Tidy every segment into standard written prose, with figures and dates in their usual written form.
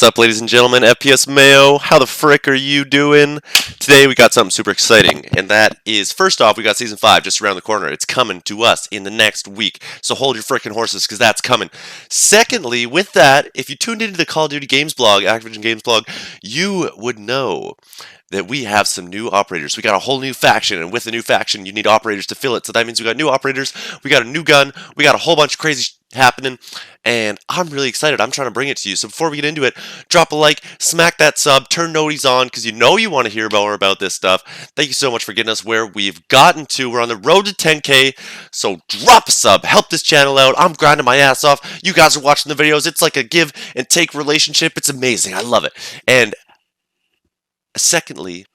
What's up, ladies and gentlemen? FPS Mayo, how the frick are you doing? Today we got something super exciting, and that is, first off, we got Season 5 just around the corner. It's coming to us in the next week, so hold your frickin' horses, because that's coming. Secondly, with that, if you tuned into the Call of Duty Games blog, Activision Games blog, you would know that we have some new operators. We got a whole new faction, and with the new faction, you need operators to fill it. So that means we got new operators, we got a new gun, we got a whole bunch of crazy happening, and I'm really excited. I'm trying to bring it to you. So before we get into it, drop a like, smack that sub, turn noties on, because you know you want to hear more about this stuff. Thank you so much for getting us where we've gotten to. We're on the road to 10K, so drop a sub, help this channel out. I'm grinding my ass off. You guys are watching the videos. It's like a give and take relationship. It's amazing. I love it. And secondly,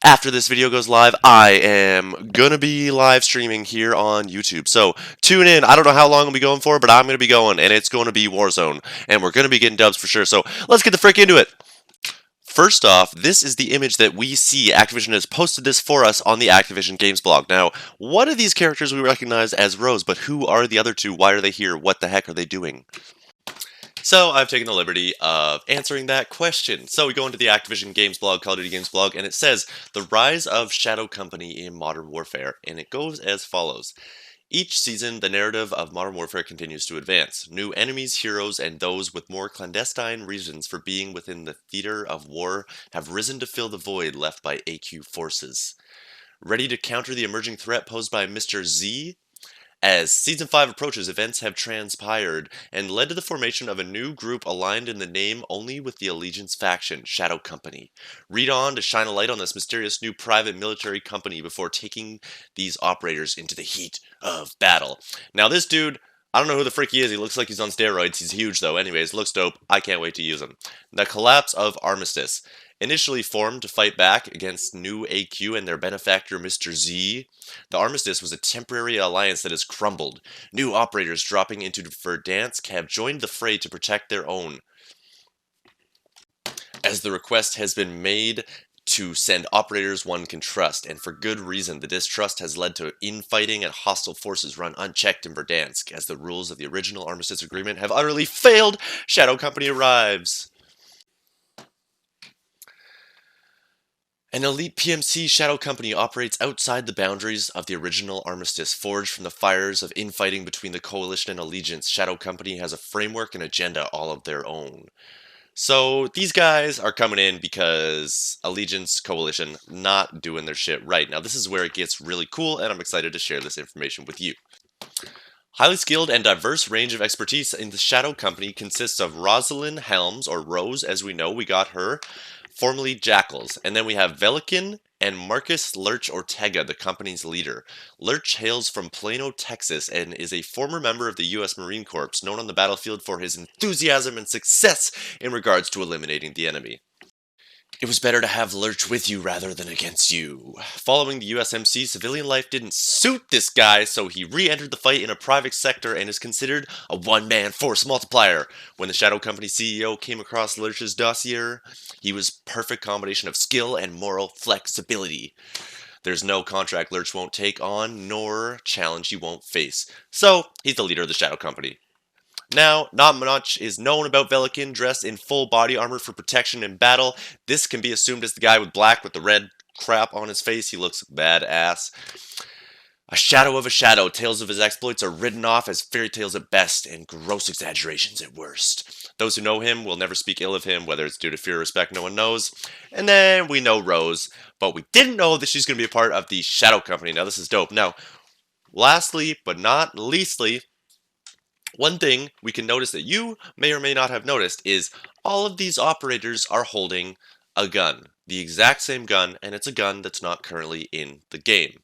after this video goes live, I am gonna be live streaming here on YouTube. So tune in. I don't know how long I'll be going for, but I'm gonna be going, and it's gonna be Warzone, and we're gonna be getting dubs for sure. So let's get the frick into it. First off, this is the image that we see. Activision has posted this for us on the Activision Games blog. Now, one of these characters we recognize as Rose, but who are the other two? Why are they here? What the heck are they doing? So I've taken the liberty of answering that question. So we go into the Activision Games blog, Call of Duty Games blog, and it says, The Rise of Shadow Company in Modern Warfare, and it goes as follows. Each season, the narrative of Modern Warfare continues to advance. New enemies, heroes, and those with more clandestine reasons for being within the theater of war have risen to fill the void left by AQ forces. Ready to counter the emerging threat posed by Mr. Z? As Season 5 approaches, events have transpired and led to the formation of a new group aligned in the name only with the Allegiance faction, Shadow Company. Read on to shine a light on this mysterious new private military company before taking these operators into the heat of battle. Now this dude, I don't know who the frick he is. He looks like he's on steroids. He's huge though. Anyways, looks dope. I can't wait to use him. The collapse of Armistice. Initially formed to fight back against new AQ and their benefactor Mr. Z, the Armistice was a temporary alliance that has crumbled. New operators dropping into Verdansk have joined the fray to protect their own. As the request has been made to send operators one can trust, and for good reason. The distrust has led to infighting and hostile forces run unchecked in Verdansk. As the rules of the original Armistice Agreement have utterly failed, Shadow Company arrives. An elite PMC Shadow Company operates outside the boundaries of the original Armistice, forged from the fires of infighting between the Coalition and Allegiance. Shadow Company has a framework and agenda all of their own. So these guys are coming in because Allegiance, Coalition, not doing their shit right. Now this is where it gets really cool, and I'm excited to share this information with you. Highly skilled and diverse range of expertise in the Shadow Company consists of Rosalind Helms, or Rose as we know, we got her, formerly Jackals. And then we have Velikin and Marcus Lurch Ortega, the company's leader. Lurch hails from Plano, Texas, and is a former member of the U.S. Marine Corps, known on the battlefield for his enthusiasm and success in regards to eliminating the enemy. It was better to have Lurch with you rather than against you. Following the USMC, civilian life didn't suit this guy, so he re-entered the fight in a private sector and is considered a one-man force multiplier. When the Shadow Company CEO came across Lurch's dossier, he was perfect combination of skill and moral flexibility. There's no contract Lurch won't take on, nor challenge he won't face. So, he's the leader of the Shadow Company. Now, not much is known about Velikin, dressed in full body armor for protection in battle. This can be assumed as the guy with black with the red crap on his face. He looks badass. A shadow of a shadow, tales of his exploits are written off as fairy tales at best and gross exaggerations at worst. Those who know him will never speak ill of him, whether it's due to fear or respect, no one knows. And then we know Rose, but we didn't know that she's going to be a part of the Shadow Company. Now, this is dope. Now, lastly, but not leastly, one thing we can notice that you may or may not have noticed is all of these operators are holding a gun. The exact same gun, and it's a gun that's not currently in the game.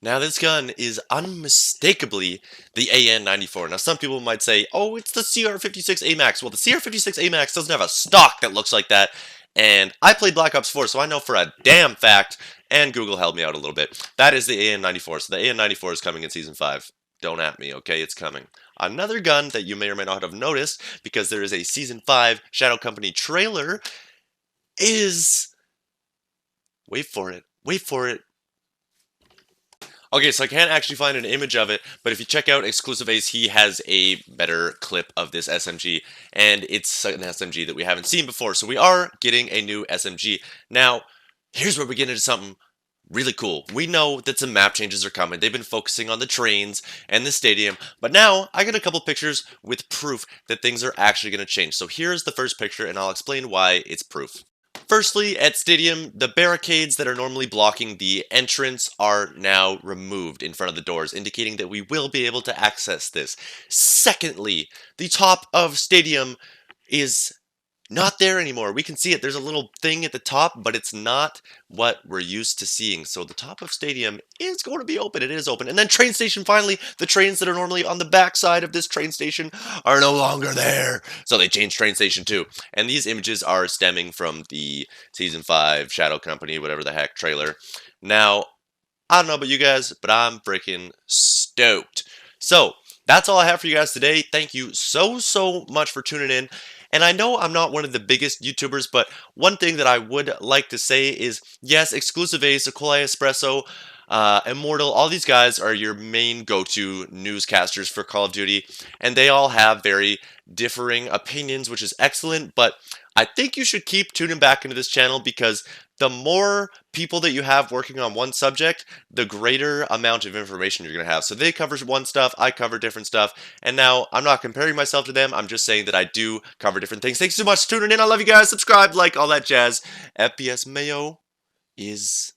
Now this gun is unmistakably the AN-94. Now some people might say, oh, it's the CR-56 AMAX. Well, the CR-56 AMAX doesn't have a stock that looks like that. And I played Black Ops 4, so I know for a damn fact, and Google helped me out a little bit, that is the AN-94. So the AN-94 is coming in Season 5. Don't at me, okay? It's coming. Another gun that you may or may not have noticed, because there is a Season 5 Shadow Company trailer, is... Wait for it. Okay, so I can't actually find an image of it, but if you check out Exclusive Ace, he has a better clip of this SMG, and it's an SMG that we haven't seen before. So we are getting a new SMG. Now, here's where we get into something really cool. We know that some map changes are coming. They've been focusing on the trains and the stadium, but now I got a couple pictures with proof that things are actually going to change. So here's the first picture, and I'll explain why it's proof. Firstly, at Stadium, the barricades that are normally blocking the entrance are now removed in front of the doors, indicating that we will be able to access this. Secondly, the top of Stadium is not there anymore. We can see it. There's a little thing at the top, but it's not what we're used to seeing. So the top of Stadium is going to be open. It is open. And then train station, finally, the trains that are normally on the back side of this train station are no longer there. So they changed train station too. And these images are stemming from the Season 5 Shadow Company, whatever the heck, trailer. Now, I don't know about you guys, but I'm freaking stoked. So, that's all I have for you guys today. Thank you so much for tuning in. And I know I'm not one of the biggest YouTubers, but one thing that I would like to say is, yes, Exclusive Ace, Equali Espresso, Immortal, all these guys are your main go-to newscasters for Call of Duty, and they all have very differing opinions, which is excellent, but I think you should keep tuning back into this channel because the more people that you have working on one subject, the greater amount of information you're going to have. So they cover one stuff, I cover different stuff, and now I'm not comparing myself to them, I'm just saying that I do cover different things. Thanks so much for tuning in, I love you guys, subscribe, like, all that jazz. FPS Mayo is...